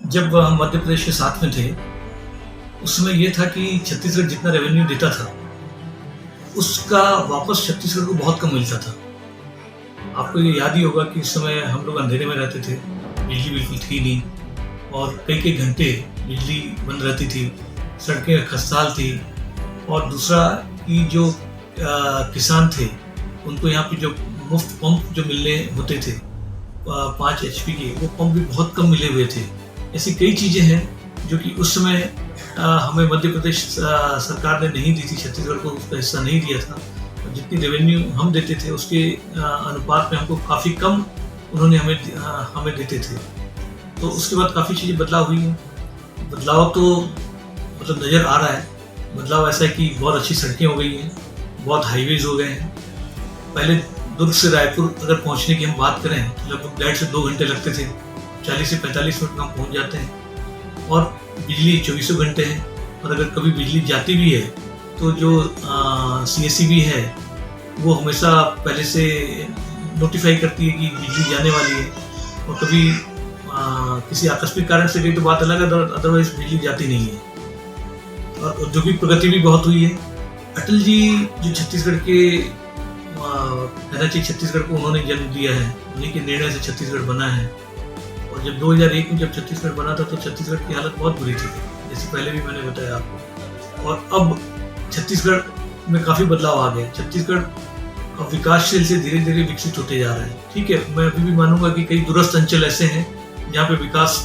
जब हम मध्य प्रदेश के साथ में थे, उस समय ये था कि छत्तीसगढ़ जितना रेवेन्यू देता था, उसका वापस छत्तीसगढ़ को बहुत कम मिलता था। आपको ये याद ही होगा कि इस समय हम लोग अंधेरे में रहते थे, बिजली बिल्कुल थी नहीं और कई घंटे बिजली बंद रहती थी, सड़कें खस्ताहाल थी। और दूसरा कि जो किसान थे, उनको यहाँ पे जो मुफ्त पंप जो मिलने होते थे 5 HP के, वो पंप भी बहुत कम मिले हुए थे। ऐसी कई चीज़ें हैं जो कि उस समय हमें मध्य प्रदेश सरकार ने नहीं दी थी, छत्तीसगढ़ को उसका हिस्सा नहीं दिया था। जितनी रेवेन्यू हम देते थे उसके अनुपात में हमको काफ़ी कम उन्होंने हमें देते थे। तो उसके बाद काफ़ी चीज़ें बदलाव हुई हैं। बदलाव तो मतलब नज़र आ रहा है। बदलाव ऐसा है कि बहुत अच्छी सड़कें हो गई हैं, बहुत हाईवेज हो गए हैं। पहले दुर्ग से रायपुर अगर पहुंचने की हम बात करें तो लगभग 1.5 से 2 घंटे लगते थे, 40 से 45 मिनट में हम पहुंच जाते हैं। और बिजली 24 घंटे है। और अगर कभी बिजली जाती भी है तो जो CSEB है वो हमेशा पहले से नोटिफाई करती है कि बिजली जाने वाली है। और कभी किसी आकस्मिक कारण से गई तो बात अलग है, अदरवाइज बिजली जाती नहीं है। और औद्योगिक प्रगति भी बहुत हुई है। अटल जी जो छत्तीसगढ़ के कहना चाहिए, छत्तीसगढ़ को उन्होंने जन्म दिया है, उन्हीं के निर्णय से छत्तीसगढ़ बना है। और जब 2001 में जब छत्तीसगढ़ बना था तो छत्तीसगढ़ की हालत बहुत बुरी थी, जैसे पहले भी मैंने बताया आपको। और अब छत्तीसगढ़ में काफ़ी बदलाव आ गया। छत्तीसगढ़ अब विकासशील से धीरे धीरे विकसित होते जा रहा है। ठीक है, मैं अभी भी मानूंगा कि कई दूरस्थ अंचल ऐसे हैं जहाँ पे विकास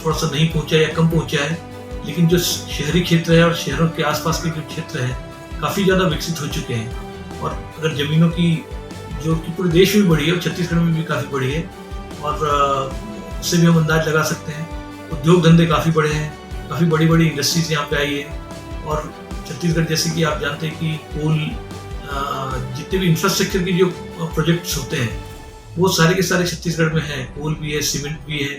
थोड़ा सा नहीं पहुँचा या कम पहुँचा है, लेकिन जो शहरी क्षेत्र है और शहरों के आसपास के जो क्षेत्र हैं काफ़ी ज़्यादा विकसित हो चुके हैं। और अगर ज़मीनों की जो कि पूरे देश में बढ़ी है और छत्तीसगढ़ में भी काफ़ी बढ़ी है, और उससे भी हम अंदाज लगा सकते हैं। उद्योग धंधे काफ़ी बड़े हैं, काफ़ी बड़ी बड़ी इंडस्ट्रीज यहाँ पे आई है। और छत्तीसगढ़ जैसे कि आप जानते हैं कि कोल जितने भी इंफ्रास्ट्रक्चर के जो प्रोजेक्ट्स होते हैं वो सारे के सारे छत्तीसगढ़ में हैं। कोल भी है, सीमेंट भी है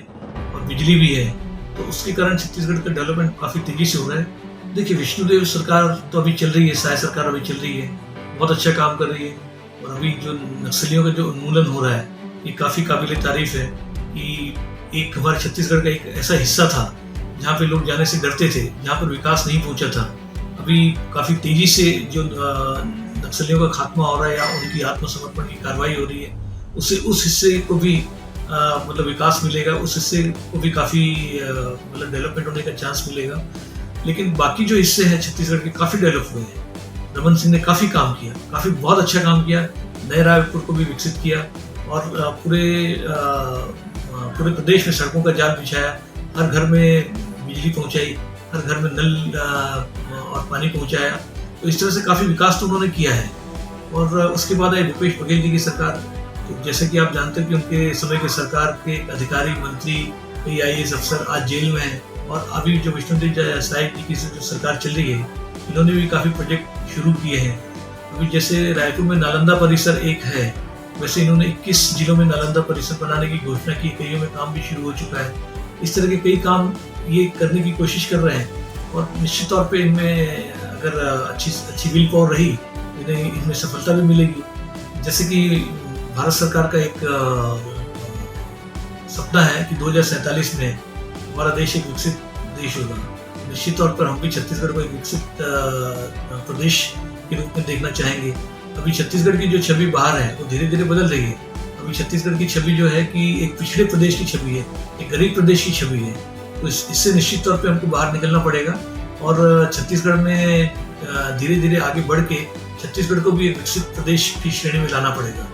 और बिजली भी है। तो उसके कारण छत्तीसगढ़ का डेवलपमेंट काफ़ी तेज़ी से हो रहा है। देखिए, विष्णुदेव सरकार तो अभी चल रही है, साय सरकार अभी चल रही है, बहुत अच्छा काम कर रही है। और अभी जो नक्सलियों का जो उन्मूलन हो रहा है ये काफ़ी काबिल तारीफ है कि एक हमारे छत्तीसगढ़ का एक ऐसा हिस्सा था जहाँ पे लोग जाने से डरते थे, जहाँ पर विकास नहीं पहुँचा था। अभी काफ़ी तेज़ी से जो नक्सलियों का खात्मा हो रहा है या उनकी आत्मसमर्पण की कार्रवाई हो रही है, उससे उस हिस्से को भी मतलब विकास मिलेगा, उस हिस्से को भी काफ़ी मतलब डेवलपमेंट होने का चांस मिलेगा। लेकिन बाकी जो हिस्से हैं छत्तीसगढ़ के काफ़ी डेवलप हुए हैं। रमन सिंह ने काफ़ी काम किया, काफ़ी बहुत अच्छा काम किया। नए रायपुर को भी विकसित किया और पूरे प्रदेश में सड़कों का जाल बिछाया, हर घर में बिजली पहुंचाई, हर घर में नल और पानी पहुंचाया। तो इस तरह से काफ़ी विकास तो उन्होंने किया है। और उसके बाद आई भूपेश बघेल जी की सरकार। तो जैसे कि आप जानते हैं कि उनके समय के सरकार के अधिकारी, मंत्री, कई IAS अफसर आज जेल में हैं। और अभी जो विष्णुदेव साय जी की जो सरकार चल रही है, इन्होंने भी काफ़ी प्रोजेक्ट शुरू किए हैं। अभी जैसे रायपुर में नालंदा परिसर एक है, वैसे इन्होंने 21 जिलों में नालंदा परिसर बनाने की घोषणा की, कईयों में काम भी शुरू हो चुका है। इस तरह के कई काम ये करने की कोशिश कर रहे हैं। और निश्चित तौर पे इनमें अगर अच्छी विल पावर रही तो इनमें सफलता भी मिलेगी। जैसे कि भारत सरकार का एक सपना है कि 2047 में हमारा देश एक विकसित देश होगा। निश्चित तौर पर हम भी छत्तीसगढ़ को एक विकसित प्रदेश के रूप में देखना चाहेंगे। अभी छत्तीसगढ़ की जो छवि बाहर है वो धीरे धीरे बदल रही है। अभी छत्तीसगढ़ की छवि जो है कि एक पिछड़े प्रदेश की छवि है, एक गरीब प्रदेश की छवि है। तो इससे निश्चित तौर पे हमको बाहर निकलना पड़ेगा और छत्तीसगढ़ में धीरे धीरे आगे बढ़ के छत्तीसगढ़ को भी एक विकसित प्रदेश की श्रेणी में लाना पड़ेगा।